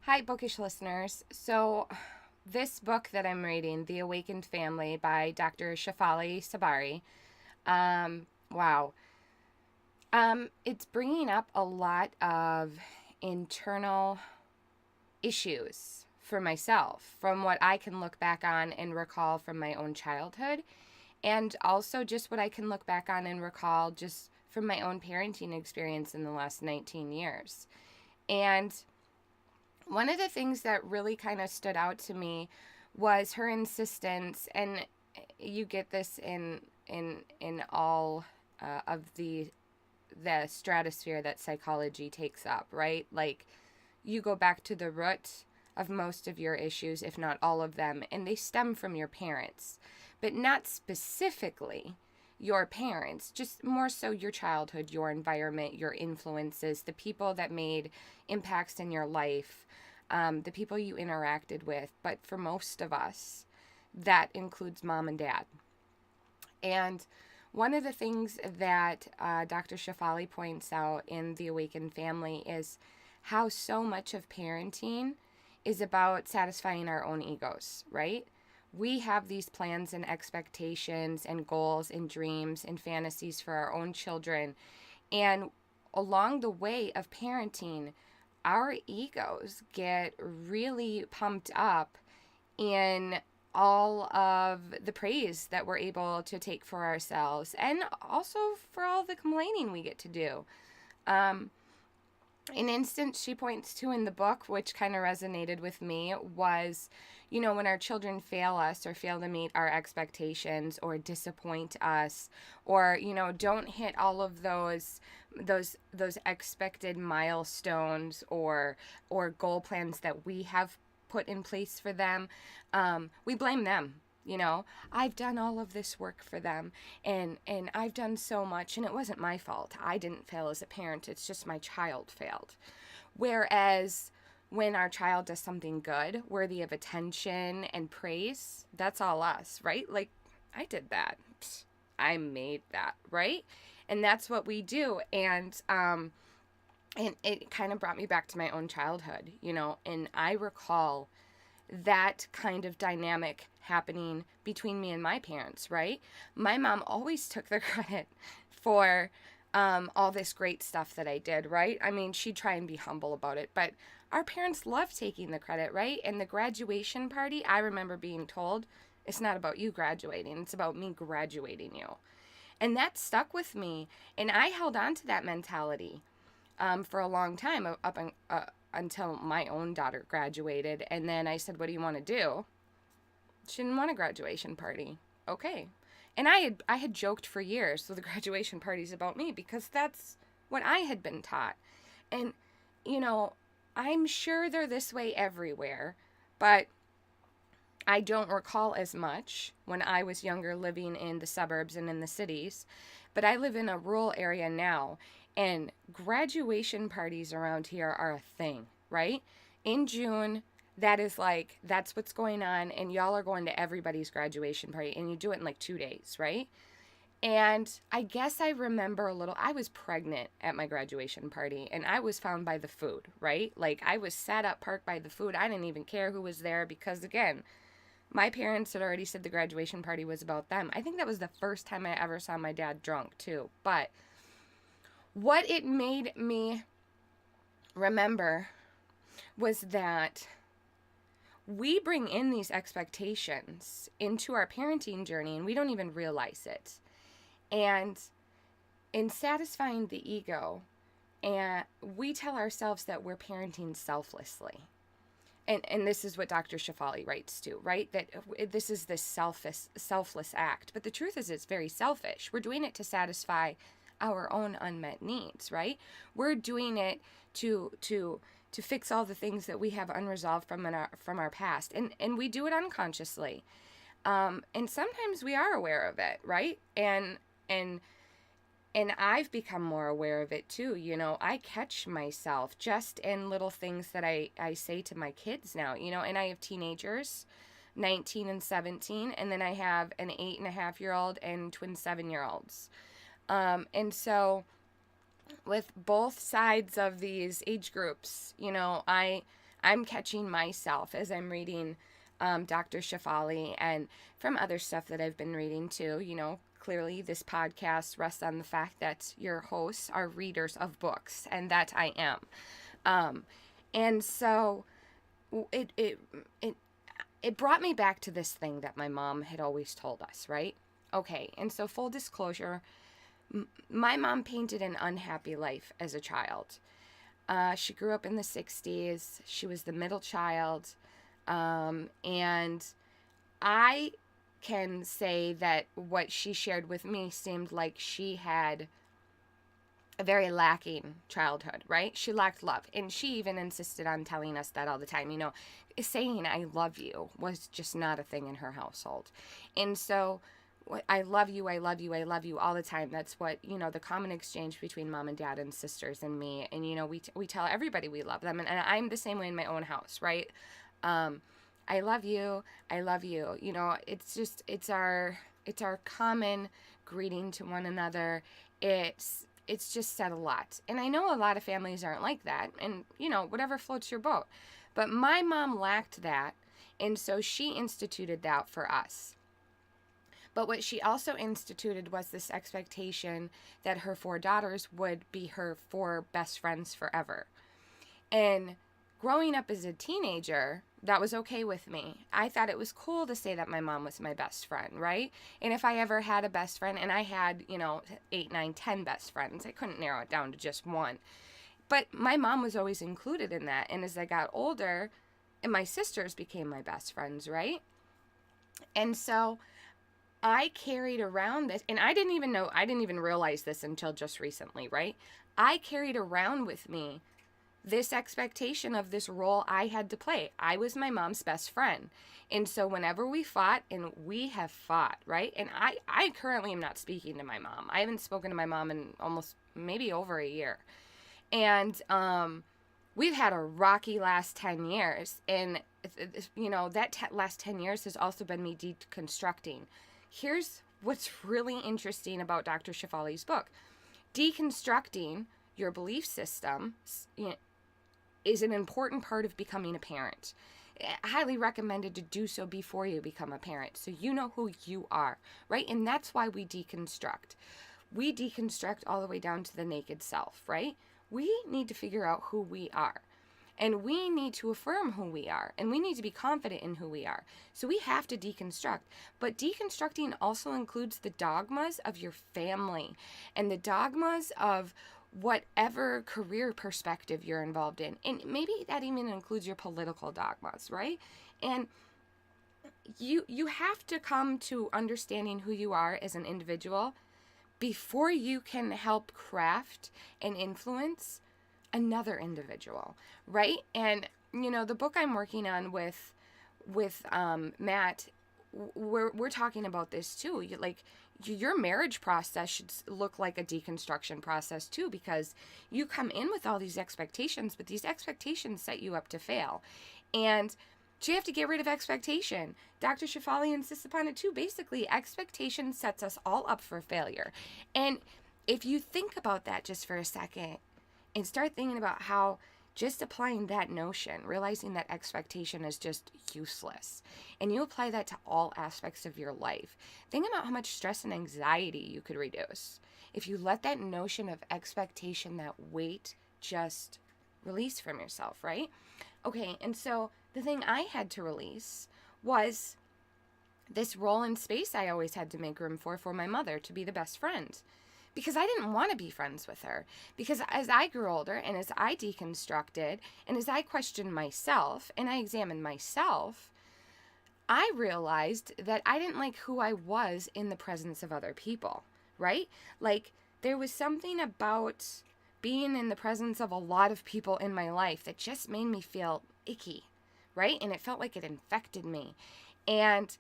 Hi, bookish listeners. So, this book that I'm reading, The Awakened Family by Dr. Shefali Tsabary, wow. It's bringing up a lot of internal issues for myself from what I can look back on and recall from my own childhood, and also just what I can look back on and recall just from my own parenting experience in the last 19 years. And one of the things that really kind of stood out to me was her insistence, and you get this in all of the stratosphere that psychology takes up, right? Like, you go back to the root of most of your issues, if not all of them, and they stem from your parents, but not specifically your parents, just more so your childhood, your environment, your influences, the people that made impacts in your life, the people you interacted with. But for most of us, that includes mom and dad. And one of the things that Dr. Shefali points out in The Awakened Family is how so much of parenting is about satisfying our own egos, right? We have these plans and expectations and goals and dreams and fantasies for our own children. And along the way of parenting, our egos get really pumped up in all of the praise that we're able to take for ourselves, and also for all the complaining we get to do. Um, an instance she points to in the book, which kind of resonated with me, was, when our children fail us or fail to meet our expectations or disappoint us, or, don't hit all of those expected milestones or goal plans that we have put in place for them. We blame them. I've done all of this work for them, and I've done so much, and it wasn't my fault. I didn't fail as a parent. It's just my child failed. Whereas when our child does something good, worthy of attention and praise, that's all us, right? Like, I did that. I made that, right? And that's what we do. And it kind of brought me back to my own childhood, and I recall that kind of dynamic happening between me and my parents, right? My mom always took the credit for all this great stuff that I did, right? I mean, she'd try and be humble about it, but our parents loved taking the credit, right? And the graduation party, I remember being told, it's not about you graduating, it's about me graduating you. And that stuck with me, and I held on to that mentality for a long time, until my own daughter graduated. And then I said, "What do you want to do?" She didn't want a graduation party. Okay. And I had joked for years, so the graduation party's about me, because that's what I had been taught. And I'm sure they're this way everywhere, but I don't recall as much when I was younger living in the suburbs and in the cities. But I live in a rural area now, and graduation parties around here are a thing, right? In June, that's what's going on, and y'all are going to everybody's graduation party, and you do it in like 2 days, right? And I guess I remember I was pregnant at my graduation party, and I was found by the food, right? Like, I was sat up parked by the food. I didn't even care who was there, because, again, my parents had already said the graduation party was about them. I think that was the first time I ever saw my dad drunk, too. But what it made me remember was that we bring in these expectations into our parenting journey, and we don't even realize it. And in satisfying the ego, and we tell ourselves that we're parenting selflessly. And this is what Dr. Shefali writes too, right? That this is this selfless act. But the truth is, it's very selfish. We're doing it to satisfy our own unmet needs, right? We're doing it to fix all the things that we have unresolved from our past, and we do it unconsciously. And sometimes we are aware of it, right? And I've become more aware of it too. I catch myself just in little things that I say to my kids now, and I have teenagers, 19 and 17, and then I have an 8.5-year-old and twin 7-year-olds. And so with both sides of these age groups, I'm I'm catching myself as I'm reading Dr. Shefali, and from other stuff that I've been reading too. Clearly this podcast rests on the fact that your hosts are readers of books, and that I am. And so it it it it brought me back to this thing that my mom had always told us, right? Okay, and so full disclosure, my mom painted an unhappy life as a child. She grew up in the 60s. She was the middle child. And I can say that what she shared with me seemed like she had a very lacking childhood, right? She lacked love. And she even insisted on telling us that all the time. Saying I love you was just not a thing in her household. And so I love you, I love you, I love you all the time. That's what, the common exchange between mom and dad and sisters and me. And, we tell everybody we love them. And I'm the same way in my own house, right? I love you. I love you. It's our common greeting to one another. It's just said a lot. And I know a lot of families aren't like that. And, whatever floats your boat. But my mom lacked that. And so she instituted that for us. But what she also instituted was this expectation that her 4 daughters would be her 4 best friends forever. And growing up as a teenager, that was okay with me. I thought it was cool to say that my mom was my best friend, right? And if I ever had a best friend, and I had, 8, 9, 10 best friends, I couldn't narrow it down to just one. But my mom was always included in that. And as I got older, and my sisters became my best friends, right? And so I carried around this, and I didn't even realize this until just recently, right? I carried around with me this expectation of this role I had to play. I was my mom's best friend. And so whenever we fought, and we have fought, right? And I currently am not speaking to my mom. I haven't spoken to my mom in almost maybe over a year. And we've had a rocky last 10 years. And, that last 10 years has also been me deconstructing. Here's what's really interesting about Dr. Shefali's book. Deconstructing your belief system is an important part of becoming a parent. I highly recommended to do so before you become a parent, so you know who you are, right? And that's why we deconstruct. We deconstruct all the way down to the naked self, right? We need to figure out who we are. And we need to affirm who we are. And we need to be confident in who we are. So we have to deconstruct. But deconstructing also includes the dogmas of your family and the dogmas of whatever career perspective you're involved in. And maybe that even includes your political dogmas, right? And you have to come to understanding who you are as an individual before you can help craft and influence another individual, right? And the book I'm working on with Matt, we're talking about this too. Your marriage process should look like a deconstruction process too, because you come in with all these expectations, but these expectations set you up to fail. And so you have to get rid of expectation. Dr. Shefali insists upon it too. Basically, expectation sets us all up for failure. And if you think about that just for a second, and start thinking about how just applying that notion, realizing that expectation is just useless, and you apply that to all aspects of your life, think about how much stress and anxiety you could reduce if you let that notion of expectation, that weight, just release from yourself, right? Okay, and so the thing I had to release was this role in space I always had to make room for my mother to be the best friend. Because I didn't want to be friends with her. Because as I grew older, and as I deconstructed, and as I questioned myself, and I examined myself, I realized that I didn't like who I was in the presence of other people, right? Like, there was something about being in the presence of a lot of people in my life that just made me feel icky, right? And it felt like it infected me. And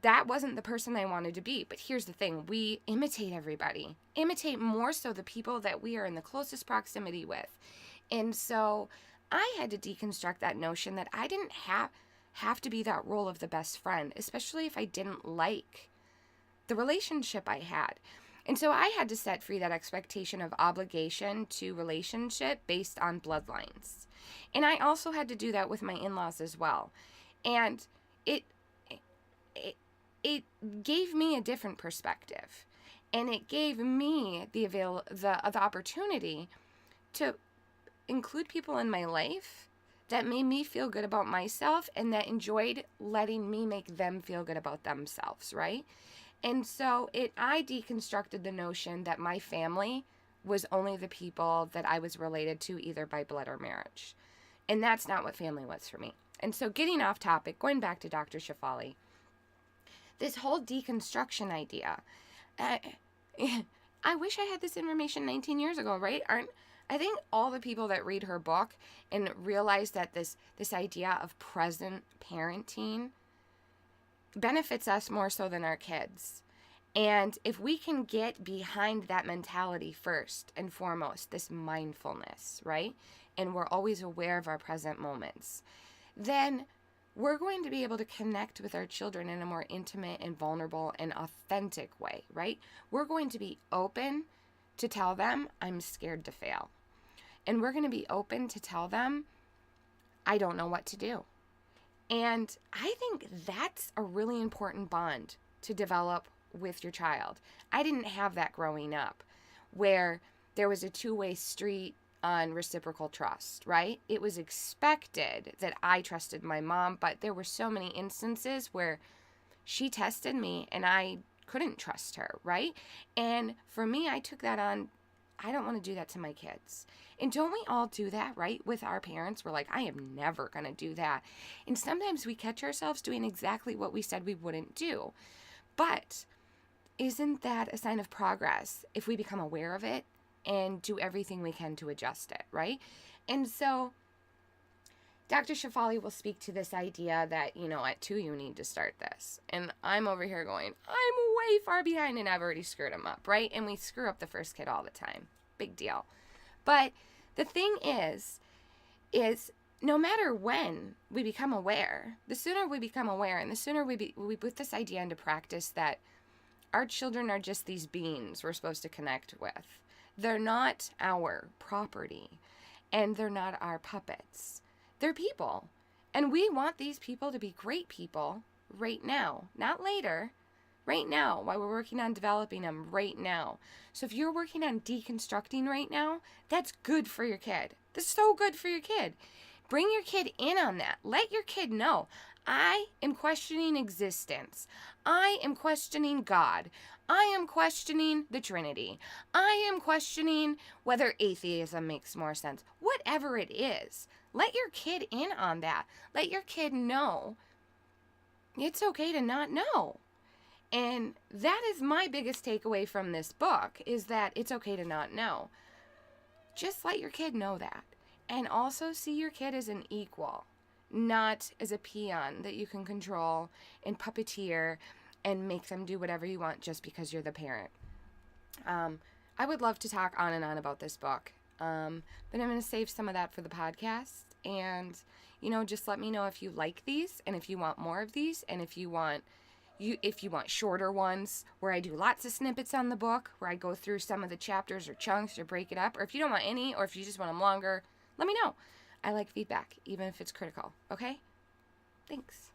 that wasn't the person I wanted to be. But here's the thing. We imitate everybody. Imitate more so the people that we are in the closest proximity with. And so I had to deconstruct that notion that I didn't have to be that role of the best friend, especially if I didn't like the relationship I had. And so I had to set free that expectation of obligation to relationship based on bloodlines. And I also had to do that with my in-laws as well. And it it, it gave me a different perspective. And it gave me the opportunity to include people in my life that made me feel good about myself and that enjoyed letting me make them feel good about themselves, right? And so I deconstructed the notion that my family was only the people that I was related to either by blood or marriage. And that's not what family was for me. And so getting off topic, going back to Dr. Shefali, this whole deconstruction idea, I wish I had this information 19 years ago, right? I think all the people that read her book and realize that this idea of present parenting benefits us more so than our kids. And if we can get behind that mentality first and foremost, this mindfulness, right? And we're always aware of our present moments, then we're going to be able to connect with our children in a more intimate and vulnerable and authentic way, right? We're going to be open to tell them, I'm scared to fail. And we're going to be open to tell them, I don't know what to do. And I think that's a really important bond to develop with your child. I didn't have that growing up, where there was a two-way street on reciprocal trust, right? It was expected that I trusted my mom, but there were so many instances where she tested me and I couldn't trust her, right? And for me, I took that on. I don't want to do that to my kids. And don't we all do that, right? With our parents, we're like, I am never going to do that. And sometimes we catch ourselves doing exactly what we said we wouldn't do. But isn't that a sign of progress if we become aware of it and do everything we can to adjust it, right? And so Dr. Shefali will speak to this idea that, at 2 you need to start this. And I'm over here going, I'm way far behind and I've already screwed him up, right? And we screw up the first kid all the time. Big deal. But the thing is no matter when we become aware, the sooner we become aware and the sooner we put this idea into practice that our children are just these beings we're supposed to connect with. They're not our property and they're not our puppets. They're people. And we want these people to be great people right now, not later, right now, while we're working on developing them right now. So if you're working on deconstructing right now, that's good for your kid. That's so good for your kid. Bring your kid in on that. Let your kid know, I am questioning existence. I am questioning God. I am questioning the Trinity. I am questioning whether atheism makes more sense. Whatever it is, let your kid in on that. Let your kid know it's okay to not know. And that is my biggest takeaway from this book, is that it's okay to not know. Just let your kid know that. And also see your kid as an equal, not as a peon that you can control and puppeteer and make them do whatever you want just because you're the parent. I would love to talk on and on about this book, but I'm going to save some of that for the podcast. And, just let me know if you like these and if you want more of these, and if you want shorter ones where I do lots of snippets on the book, where I go through some of the chapters or chunks or break it up, or if you don't want any, or if you just want them longer, let me know. I like feedback, even if it's critical. Okay? Thanks.